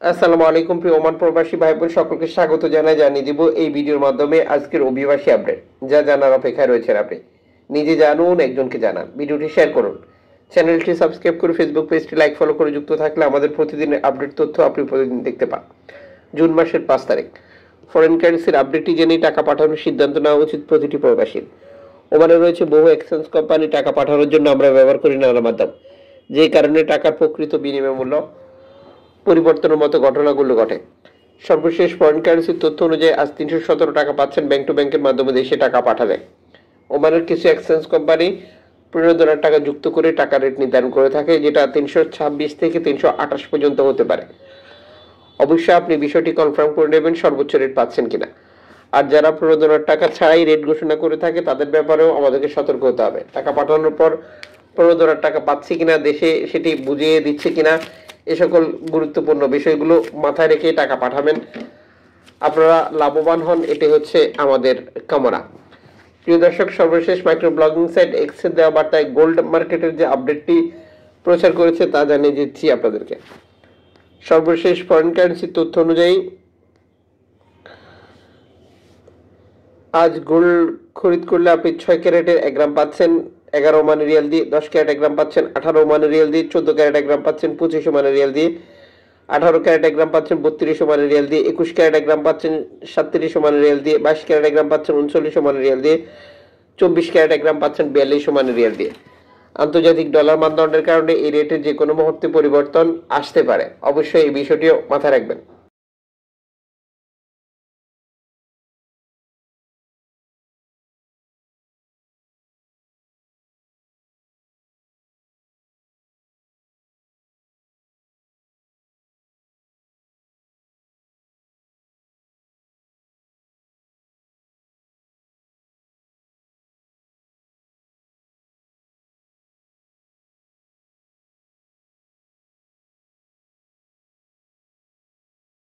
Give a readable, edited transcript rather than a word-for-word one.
আসসালামু আলাইকুম প্রিয় ওমান প্রবাসী ভাই বোন সকলকে স্বাগত জানিয়ে দিব এই ভিডিওর মাধ্যমে আজকের অভিবাসী আপডেট। যা জানার অপেক্ষায় রয়েছেন আপনি নিজে জানুন, একজনকে জানান, ভিডিওটি শেয়ার করুন, চ্যানেলটি সাবস্ক্রাইব করে ফেসবুক পেজটি লাইক ফলো করে যুক্ত থাকলে আমাদের প্রতিদিনের আপডেট তথ্য আপনি প্রতিদিন দেখতে পান। জুন মাসের 5 তারিখ ফরেন কারেন্সির আপডেটটি জেনেই টাকা পাঠানোর সিদ্ধান্ত নেওয়া উচিত প্রতিটি প্রবাসীর। ওমানে রয়েছে বহু এক্সচেঞ্জ কোম্পানি, টাকা পাঠানোর জন্য আমরা ব্যবহার করি নানা মাধ্যম, যে কারণে টাকার প্রকৃত বিনিময় মূল্য পরিবর্তনের মতো ঘটনাগুলো ঘটে। সর্বশেষ ফরেন কারেন্সির তথ্য অনুযায়ী আজ 317 টাকা পাচ্ছেন ব্যাংক টু ব্যাংকের মাধ্যমে দেশে টাকা পাঠালে। ওমানের কিছু এক্সচেঞ্জ কোম্পানি $15,000 টাকা যুক্ত করে টাকা রেট নির্ধারণ করে থাকে, যেটা 326 থেকে 328 পর্যন্ত হতে পারে। অবশ্যই আপনি বিষয়টি কনফার্ম করে নেবেন সর্বোচ্চ রেট পাচ্ছেন কিনা। আর যারা $15,000 টাকা ছাড়াই রেট ঘোষণা করে থাকে তাদের ব্যাপারেও আমাদেরকে সতর্ক হতে হবে। টাকা পাঠানোর পর $15,000 টাকা পাচ্ছি কিনা, দেশে সেটি বুঝিয়ে দিচ্ছে কিনা, এ সকল গুরুত্বপূর্ণ বিষয়গুলো মাথায় রেখে টাকা পাঠাবেন, আপনারা লাভবান হন, এটি হচ্ছে আমাদের কামনা। প্রিয় দর্শক, সর্বশেষ মাইক্রো ব্লগিং সাইট এক্সের দেওয়া বার্তায় গোল্ড মার্কেটের যে আপডেটটি প্রচার করেছে তা জানিয়ে দিচ্ছি আপনাদেরকে। সর্বশেষ ফরেন কারেন্সির তথ্য অনুযায়ী আজ গোল্ড খরিদ করলে আপনি 6 ক্যারেটের 1 গ্রাম পাচ্ছেন 11 ওমানি রিয়াল দিয়ে, 10 ক্যারেট 1 গ্রাম পাচ্ছেন 18 ওমানি রিয়াল দিয়ে, 14 ক্যারেট 1 গ্রাম পাচ্ছেন 25 ওমানি রিয়াল দিয়ে, 18 ক্যারেট 1 গ্রাম পাচ্ছেন 32 ওমানি রিয়াল দিয়ে, 21 ক্যারেট 1 গ্রাম পাচ্ছেন 37 ওমানি রিয়াল দিয়ে, 22 ক্যারেট 1 গ্রাম পাচ্ছেন 39 ওমানি রিয়াল দিয়ে, 24 ক্যারেট 1 গ্রাম পাচ্ছেন 42 ওমানি রিয়াল দিয়ে। আন্তর্জাতিক ডলার মানদণ্ডের কারণে এই রেটের যে কোনো মুহূর্তে পরিবর্তন আসতে পারে, অবশ্যই এই বিষয়টিও মাথায় রাখবেন।